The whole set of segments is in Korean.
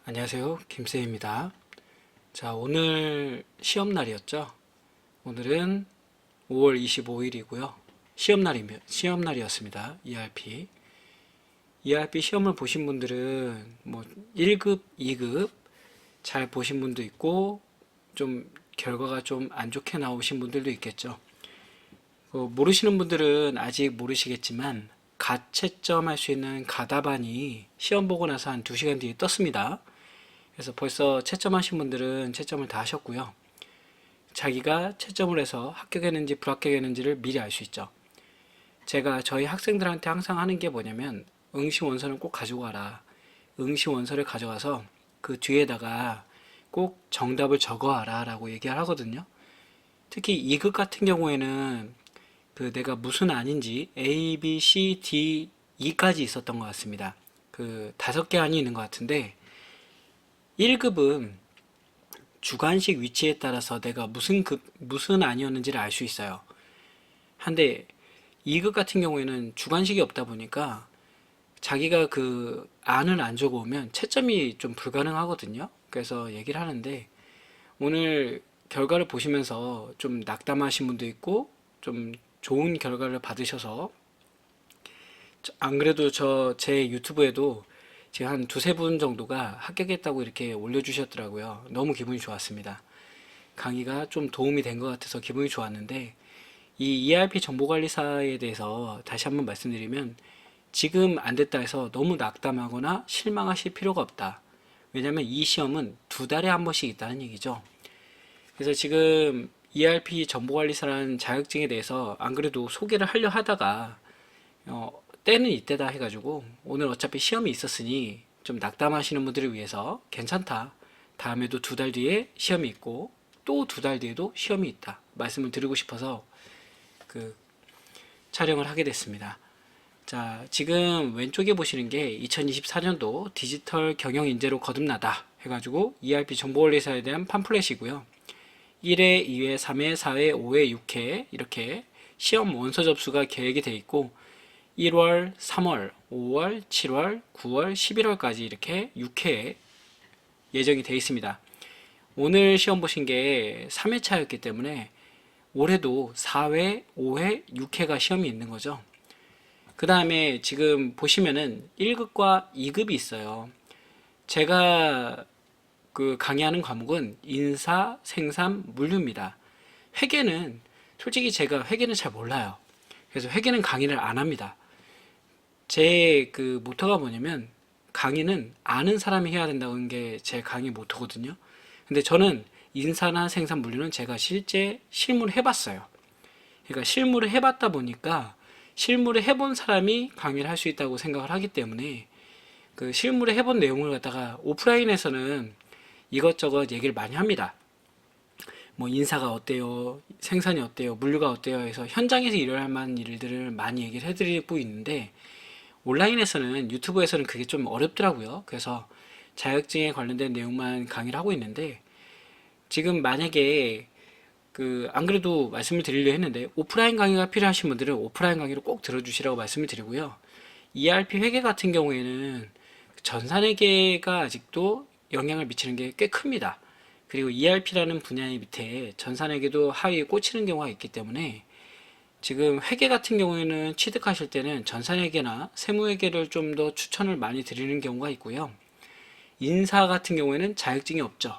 안녕하세요. 김쌤입니다. 자, 오늘 시험날이었죠? 오늘은 5월 25일이고요. 시험날이었습니다. ERP 시험을 보신 분들은 뭐 1급, 2급 잘 보신 분도 있고 좀 결과가 좀 안 좋게 나오신 분들도 있겠죠. 모르시는 분들은 아직 모르시겠지만 가채점 할 수 있는 가다반이 시험 보고 나서 한 2시간 뒤에 떴습니다. 그래서 벌써 채점하신 분들은 채점을 다 하셨고요. 자기가 채점을 해서 합격했는지 불합격했는지를 미리 알 수 있죠. 제가 저희 학생들한테 항상 하는 게 뭐냐면 응시 원서는 꼭 가지고 와라. 응시 원서를 가져가서 그 뒤에다가 꼭 정답을 적어와라 라고 얘기를 하거든요. 특히 2급 같은 경우에는 그 내가 무슨 안인지 A, B, C, D, E까지 있었던 것 같습니다. 그 5개 안이 있는 것 같은데 1급은 주관식 위치에 따라서 내가 무슨 안이었는지를 알 수 있어요. 한데 2급 같은 경우에는 주관식이 없다 보니까 자기가 그 안을 안 적어오면 채점이 좀 불가능하거든요. 그래서 얘기를 하는데 오늘 결과를 보시면서 좀 낙담하신 분도 있고 좀 좋은 결과를 받으셔서 안 그래도 제 유튜브에도 지금 한 두세 분 정도가 합격했다고 이렇게 올려주셨더라고요. 너무 기분이 좋았습니다. 강의가 좀 도움이 된 것 같아서 기분이 좋았는데 이 ERP 정보관리사에 대해서 다시 한번 말씀드리면 지금 안 됐다 해서 너무 낙담하거나 실망하실 필요가 없다. 왜냐하면 이 시험은 2달에 한 번씩 있다는 얘기죠. 그래서 지금 ERP 정보관리사라는 자격증에 대해서 안 그래도 소개를 하려 하다가 때는 이때다 해가지고 오늘 어차피 시험이 있었으니 좀 낙담하시는 분들을 위해서 괜찮다. 다음에도 2달 뒤에 시험이 있고 또 2달 뒤에도 시험이 있다. 말씀을 드리고 싶어서 그 촬영을 하게 됐습니다. 자, 지금 왼쪽에 보시는 게 2024년도 디지털 경영 인재로 거듭나다 해가지고 ERP 정보관리사에 대한 팜플렛이고요. 1회, 2회, 3회, 4회, 5회, 6회 이렇게 시험 원서 접수가 계획이 되어 있고 1월, 3월, 5월, 7월, 9월, 11월까지 이렇게 6회 예정이 되어 있습니다. 오늘 시험 보신 게 3회차였기 때문에 올해도 4회, 5회, 6회가 시험이 있는 거죠. 그 다음에 지금 보시면은 1급과 2급이 있어요. 제가 그 강의하는 과목은 인사, 생산, 물류입니다. 회계는 솔직히 제가 회계는 잘 몰라요. 그래서 회계는 강의를 안 합니다. 제 그 모토가 뭐냐면 강의는 아는 사람이 해야 된다는 게 제 강의 모토거든요. 근데 저는 인사나 생산 물류는 제가 실제 실무를 해봤어요. 그러니까 실무를 해봤다 보니까 실무를 해본 사람이 강의를 할 수 있다고 생각을 하기 때문에 그 실무를 해본 내용을 갖다가 오프라인에서는 이것저것 얘기를 많이 합니다. 뭐 인사가 어때요, 생산이 어때요, 물류가 어때요 해서 현장에서 일어날 만한 일들을 많이 얘기를 해드리고 있는데 온라인에서는 유튜브에서는 그게 좀 어렵더라고요. 그래서 자격증에 관련된 내용만 강의를 하고 있는데 지금 만약에 그 안 그래도 말씀을 드리려 했는데 오프라인 강의가 필요하신 분들은 오프라인 강의를 꼭 들어주시라고 말씀을 드리고요. ERP 회계 같은 경우에는 전산회계가 아직도 영향을 미치는 게 꽤 큽니다. 그리고 ERP라는 분야의 밑에 전산회계도 하위에 꽂히는 경우가 있기 때문에 지금 회계 같은 경우에는 취득하실 때는 전산회계나 세무회계를 좀 더 추천을 많이 드리는 경우가 있고요. 인사 같은 경우에는 자격증이 없죠.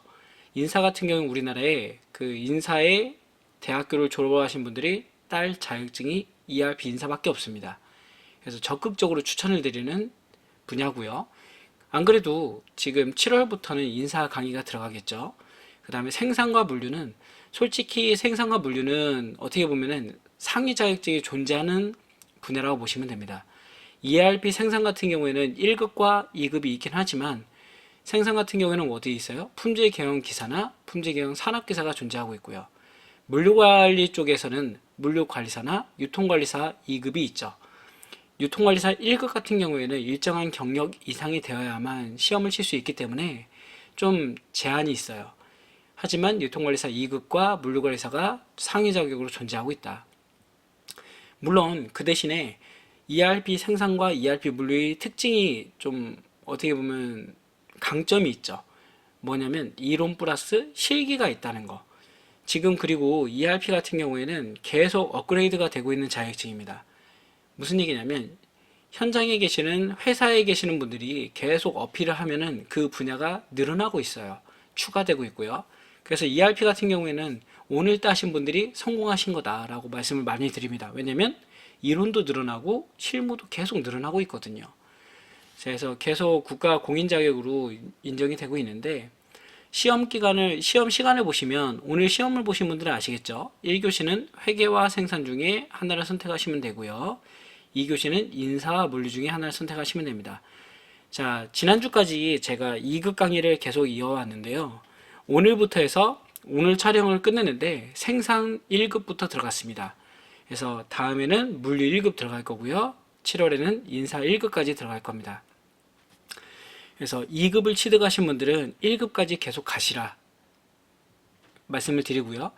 인사 같은 경우는 우리나라에 그 인사에 대학교를 졸업하신 분들이 딸 자격증이 ERP 인사밖에 없습니다. 그래서 적극적으로 추천을 드리는 분야고요. 안 그래도 지금 7월부터는 인사 강의가 들어가겠죠. 그 다음에 생산과 물류는 솔직히 생산과 물류는 어떻게 보면은 상위 자격증이 존재하는 분야라고 보시면 됩니다. ERP 생산 같은 경우에는 1급과 2급이 있긴 하지만 생산 같은 경우에는 어디 있어요? 품질 경영 기사나 품질 경영 산업 기사가 존재하고 있고요. 물류관리 쪽에서는 물류관리사나 유통관리사 2급이 있죠. 유통관리사 1급 같은 경우에는 일정한 경력 이상이 되어야만 시험을 칠 수 있기 때문에 좀 제한이 있어요. 하지만 유통관리사 2급과 물류관리사가 상위 자격으로 존재하고 있다. 물론 그 대신에 ERP 생산과 ERP 물류의 특징이 좀 어떻게 보면 강점이 있죠. 뭐냐면 이론 플러스 실기가 있다는 거. 지금 그리고 ERP 같은 경우에는 계속 업그레이드가 되고 있는 자격증입니다. 무슨 얘기냐면 현장에 계시는 회사에 계시는 분들이 계속 어필을 하면은 그 분야가 늘어나고 있어요. 추가되고 있고요. 그래서 ERP 같은 경우에는 오늘 따신 분들이 성공하신 거다라고 말씀을 많이 드립니다. 왜냐면 이론도 늘어나고 실무도 계속 늘어나고 있거든요. 그래서 계속 국가 공인 자격으로 인정이 되고 있는데 시험 시간을 보시면 오늘 시험을 보신 분들은 아시겠죠? 1교시는 회계와 생산 중에 하나를 선택하시면 되고요. 2교시는 인사와 물리 중에 하나를 선택하시면 됩니다. 자, 지난주까지 제가 2급 강의를 계속 이어왔는데요. 오늘부터 해서 오늘 촬영을 끝내는데 생산 1급부터 들어갔습니다. 그래서 다음에는 물류 1급 들어갈 거고요. 7월에는 인사 1급까지 들어갈 겁니다. 그래서 2급을 취득하신 분들은 1급까지 계속 가시라 말씀을 드리고요.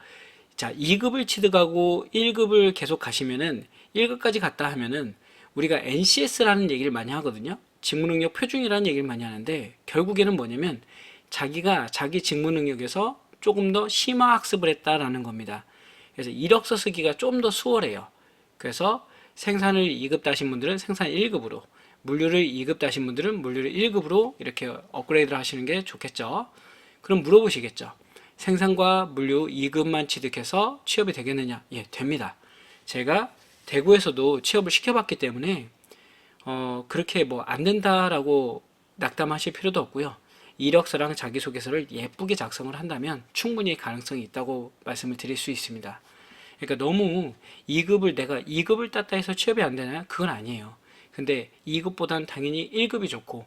자, 2급을 취득하고 1급을 계속 가시면은 1급까지 갔다 하면은 우리가 NCS라는 얘기를 많이 하거든요. 직무능력 표준이라는 얘기를 많이 하는데 결국에는 뭐냐면 자기가 자기 직무능력에서 조금 더 심화 학습을 했다라는 겁니다. 그래서 이력서 쓰기가 좀 더 수월해요. 그래서 생산을 2급 따신 분들은 생산 1급으로, 물류를 2급 따신 분들은 물류를 1급으로 이렇게 업그레이드를 하시는 게 좋겠죠. 그럼 물어보시겠죠. 생산과 물류 2급만 취득해서 취업이 되겠느냐? 예, 됩니다. 제가 대구에서도 취업을 시켜봤기 때문에 그렇게 뭐 안 된다라고 낙담하실 필요도 없고요. 이력서랑 자기소개서를 예쁘게 작성을 한다면 충분히 가능성이 있다고 말씀을 드릴 수 있습니다. 그러니까 너무 2급을 내가 2급을 땄다 해서 취업이 안 되나요? 그건 아니에요. 근데 2급보다는 당연히 1급이 좋고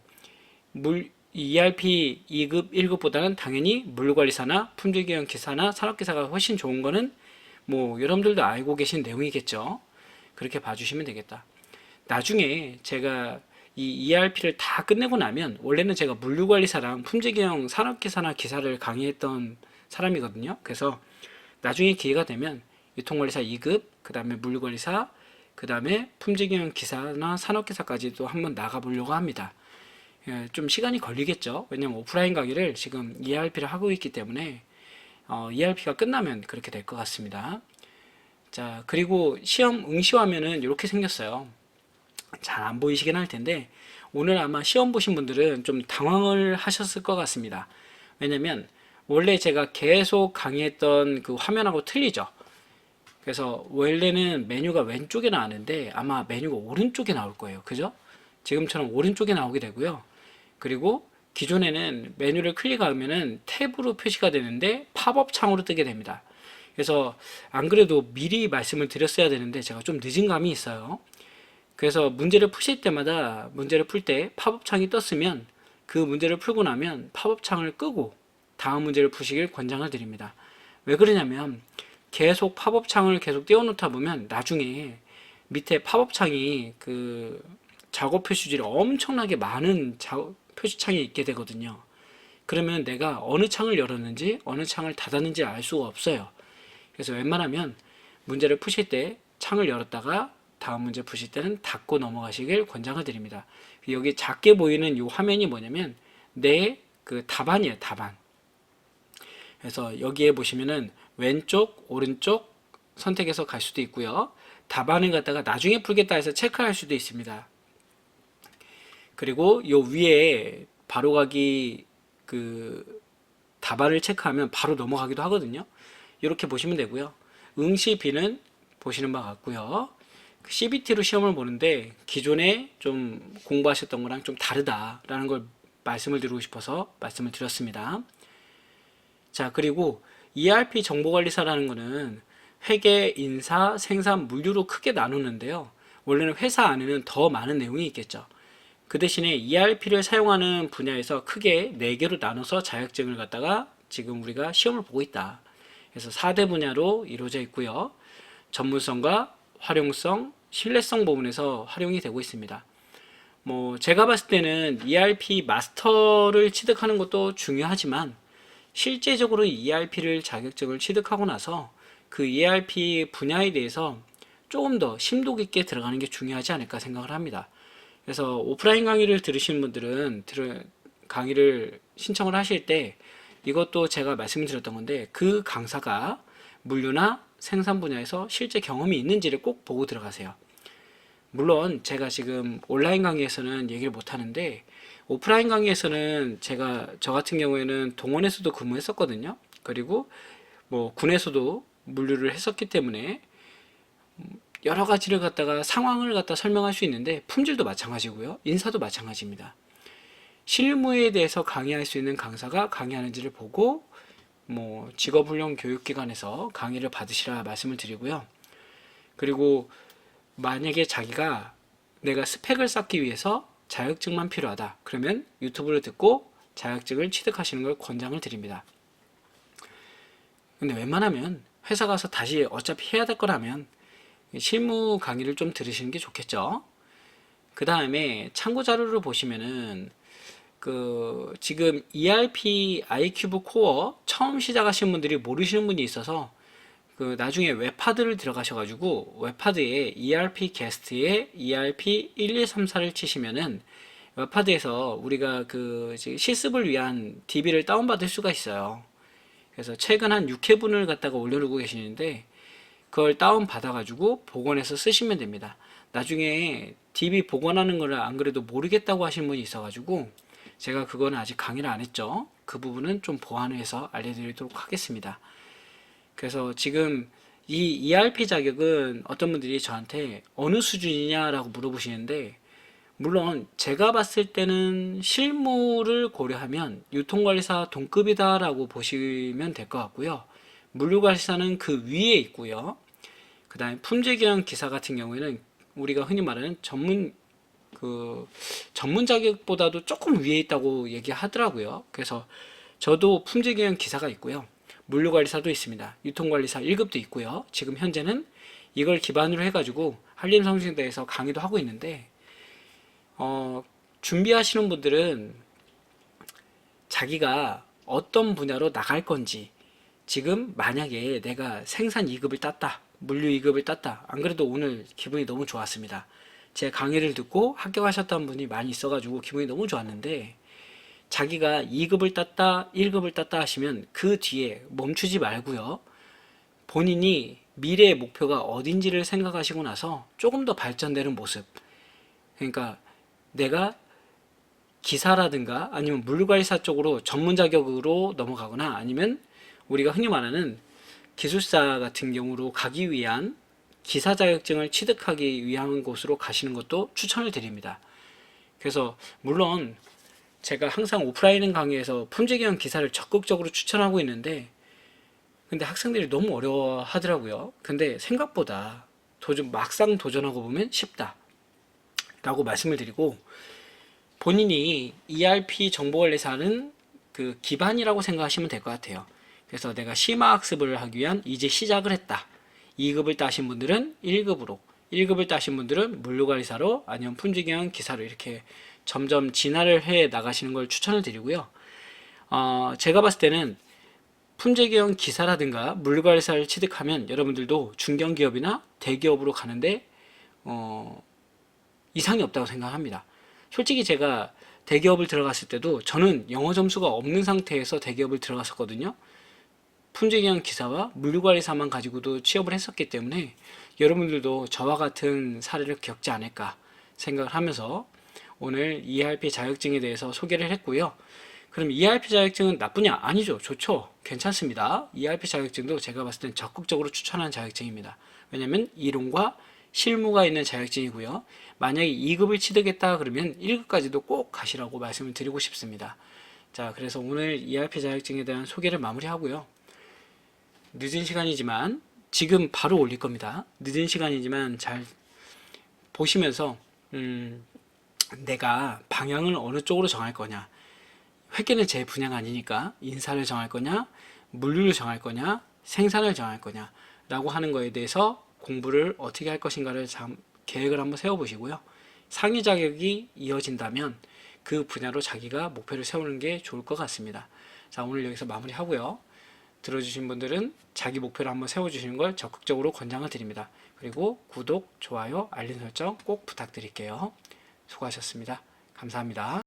ERP 2급 1급보다는 당연히 물류관리사나 품질기획 기사나 산업기사가 훨씬 좋은 거는 뭐 여러분들도 알고 계신 내용이겠죠. 그렇게 봐주시면 되겠다. 나중에 제가 이 ERP를 다 끝내고 나면 원래는 제가 물류관리사랑 품질기획 산업기사나 기사를 강의했던 사람이거든요. 그래서 나중에 기회가 되면 유통관리사 2급, 그 다음에 물류관리사, 그 다음에 품질기획 기사나 산업기사까지도 한번 나가보려고 합니다. 좀 시간이 걸리겠죠. 왜냐면 오프라인 강의를 지금 ERP를 하고 있기 때문에 ERP가 끝나면 그렇게 될 것 같습니다. 자, 그리고 시험 응시화면은 이렇게 생겼어요. 잘 안 보이시긴 할 텐데 오늘 아마 시험 보신 분들은 좀 당황을 하셨을 것 같습니다. 왜냐면 원래 제가 계속 강의했던 그 화면하고 틀리죠. 그래서 원래는 메뉴가 왼쪽에 나왔는데 아마 메뉴가 오른쪽에 나올 거예요. 그죠? 지금처럼 오른쪽에 나오게 되고요. 그리고 기존에는 메뉴를 클릭하면은 탭으로 표시가 되는데 팝업 창으로 뜨게 됩니다. 그래서 안 그래도 미리 말씀을 드렸어야 되는데 제가 좀 늦은 감이 있어요. 그래서 문제를 푸실 때마다 문제를 풀 때 팝업 창이 떴으면 그 문제를 풀고 나면 팝업 창을 끄고 다음 문제를 푸시길 권장을 드립니다. 왜 그러냐면 계속 팝업 창을 계속 띄워놓다 보면 나중에 밑에 팝업 창이 그 작업 표시줄이 엄청나게 많은 표시창이 있게 되거든요. 그러면 내가 어느 창을 열었는지 어느 창을 닫았는지 알 수가 없어요. 그래서 웬만하면 문제를 푸실 때 창을 열었다가 다음 문제 푸실 때는 닫고 넘어가시길 권장을 드립니다. 여기 작게 보이는 이 화면이 뭐냐면 내 그 답안이에요. 답안. 그래서 여기에 보시면은 왼쪽, 오른쪽 선택해서 갈 수도 있고요. 답안을 갖다가 나중에 풀겠다 해서 체크할 수도 있습니다. 그리고 요 위에 바로가기 그 답안을 체크하면 바로 넘어가기도 하거든요. 이렇게 보시면 되고요. 응시 B는 보시는 바 같고요. CBT로 시험을 보는데 기존에 좀 공부하셨던 거랑 좀 다르다라는 걸 말씀을 드리고 싶어서 말씀을 드렸습니다. 자, 그리고 ERP 정보관리사라는 거는 회계, 인사, 생산, 물류로 크게 나누는데요. 원래는 회사 안에는 더 많은 내용이 있겠죠. 그 대신에 ERP를 사용하는 분야에서 크게 4개로 나눠서 자격증을 갖다가 지금 우리가 시험을 보고 있다. 그래서 4대 분야로 이루어져 있고요. 전문성과 활용성, 신뢰성 부분에서 활용이 되고 있습니다. 뭐 제가 봤을 때는 ERP 마스터를 취득하는 것도 중요하지만 실제적으로 ERP를 자격증을 취득하고 나서 그 ERP 분야에 대해서 조금 더 심도 깊게 들어가는 게 중요하지 않을까 생각을 합니다. 그래서 오프라인 강의를 들으시는 분들은 강의를 신청을 하실 때 이것도 제가 말씀드렸던 건데 그 강사가 물류나 생산 분야에서 실제 경험이 있는지를 꼭 보고 들어가세요. 물론 제가 지금 온라인 강의에서는 얘기를 못 하는데 오프라인 강의에서는 저 같은 경우에는 동원에서도 근무했었거든요. 그리고 뭐 군에서도 물류를 했었기 때문에 여러 가지를 갖다가 상황을 갖다 설명할 수 있는데 품질도 마찬가지고요. 인사도 마찬가지입니다. 실무에 대해서 강의할 수 있는 강사가 강의하는지를 보고 뭐 직업훈련 교육기관에서 강의를 받으시라 말씀을 드리고요. 그리고 만약에 자기가 내가 스펙을 쌓기 위해서 자격증만 필요하다. 그러면 유튜브를 듣고 자격증을 취득하시는 걸 권장을 드립니다. 근데 웬만하면 회사 가서 다시 어차피 해야 될 거라면 실무 강의를 좀 들으시는 게 좋겠죠. 그 다음에 참고 자료를 보시면은 지금 ERP i큐브 코어 처음 시작하시는 분들이 모르시는 분이 있어서 나중에 웹하드를 들어가셔가지고 웹하드에 ERP 게스트에 ERP 1234를 치시면은 웹하드에서 우리가 실습을 위한 DB를 다운받을 수가 있어요. 그래서 최근 한 6회분을 갖다가 올려놓고 계시는데 그걸 다운받아가지고 복원해서 쓰시면 됩니다. 나중에 DB 복원하는 거를 안 그래도 모르겠다고 하시는 분이 있어가지고 제가 그거는 아직 강의를 안 했죠. 그 부분은 좀 보완을 해서 알려드리도록 하겠습니다. 그래서 지금 이 ERP 자격은 어떤 분들이 저한테 어느 수준이냐라고 물어보시는데 물론 제가 봤을 때는 실무를 고려하면 유통관리사 동급이다 라고 보시면 될 것 같고요. 물류관리사는 그 위에 있고요. 그 다음에 품질기량 기사 같은 경우에는 우리가 흔히 말하는 전문 자격보다도 조금 위에 있다고 얘기하더라고요. 그래서 저도 품질기량 기사가 있고요. 물류관리사도 있습니다. 유통관리사 1급도 있고요. 지금 현재는 이걸 기반으로 해가지고 한림성신대에서 강의도 하고 있는데 준비하시는 분들은 자기가 어떤 분야로 나갈 건지 지금 만약에 내가 생산 2급을 땄다, 물류 2급을 땄다. 안 그래도 오늘 기분이 너무 좋았습니다. 제 강의를 듣고 합격하셨던 분이 많이 있어가지고 기분이 너무 좋았는데 자기가 2급을 땄다, 1급을 땄다 하시면 그 뒤에 멈추지 말고요. 본인이 미래의 목표가 어딘지를 생각하시고 나서 조금 더 발전되는 모습. 그러니까 내가 기사라든가 아니면 물류관리사 쪽으로 전문 자격으로 넘어가거나 아니면 우리가 흔히 말하는 기술사 같은 경우로 가기 위한 기사 자격증을 취득하기 위한 곳으로 가시는 것도 추천을 드립니다. 그래서 물론 제가 항상 오프라인 강의에서 품질기능 기사를 적극적으로 추천하고 있는데 근데 학생들이 너무 어려워 하더라고요. 근데 생각보다 막상 도전하고 보면 쉽다 라고 말씀을 드리고 본인이 ERP 정보관리사는 그 기반이라고 생각하시면 될 것 같아요. 그래서 내가 심화학습을 하기 위한 이제 시작을 했다. 2급을 따신 분들은 1급으로 1급을 따신 분들은 물류관리사로 아니면 품질기능 기사로 이렇게 점점 진화를 해 나가시는 걸 추천을 드리고요. 제가 봤을 때는 품질기능 기사라든가 물류관리사를 취득하면 여러분들도 중견기업이나 대기업으로 가는데 이상이 없다고 생각합니다. 솔직히 제가 대기업을 들어갔을 때도 저는 영어 점수가 없는 상태에서 대기업을 들어갔었거든요. 품질기능 기사와 물류관리사만 가지고도 취업을 했었기 때문에 여러분들도 저와 같은 사례를 겪지 않을까 생각을 하면서 오늘 ERP 자격증에 대해서 소개를 했고요. 그럼 ERP 자격증은 나쁘냐? 아니죠. 좋죠. 괜찮습니다. ERP 자격증도 제가 봤을 땐 적극적으로 추천하는 자격증입니다. 왜냐하면 이론과 실무가 있는 자격증이고요. 만약에 2급을 취득했다 그러면 1급까지도 꼭 가시라고 말씀을 드리고 싶습니다. 자, 그래서 오늘 ERP 자격증에 대한 소개를 마무리하고요. 늦은 시간이지만 지금 바로 올릴 겁니다. 늦은 시간이지만 잘 보시면서 내가 방향을 어느 쪽으로 정할 거냐, 회계는 제 분야가 아니니까 인사를 정할 거냐, 물류를 정할 거냐, 생산을 정할 거냐 라고 하는 거에 대해서 공부를 어떻게 할 것인가를 계획을 한번 세워보시고요. 상위 자격이 이어진다면 그 분야로 자기가 목표를 세우는 게 좋을 것 같습니다. 자, 오늘 여기서 마무리하고요. 들어주신 분들은 자기 목표를 한번 세워주시는 걸 적극적으로 권장을 드립니다. 그리고 구독, 좋아요, 알림 설정 꼭 부탁드릴게요. 수고하셨습니다. 감사합니다.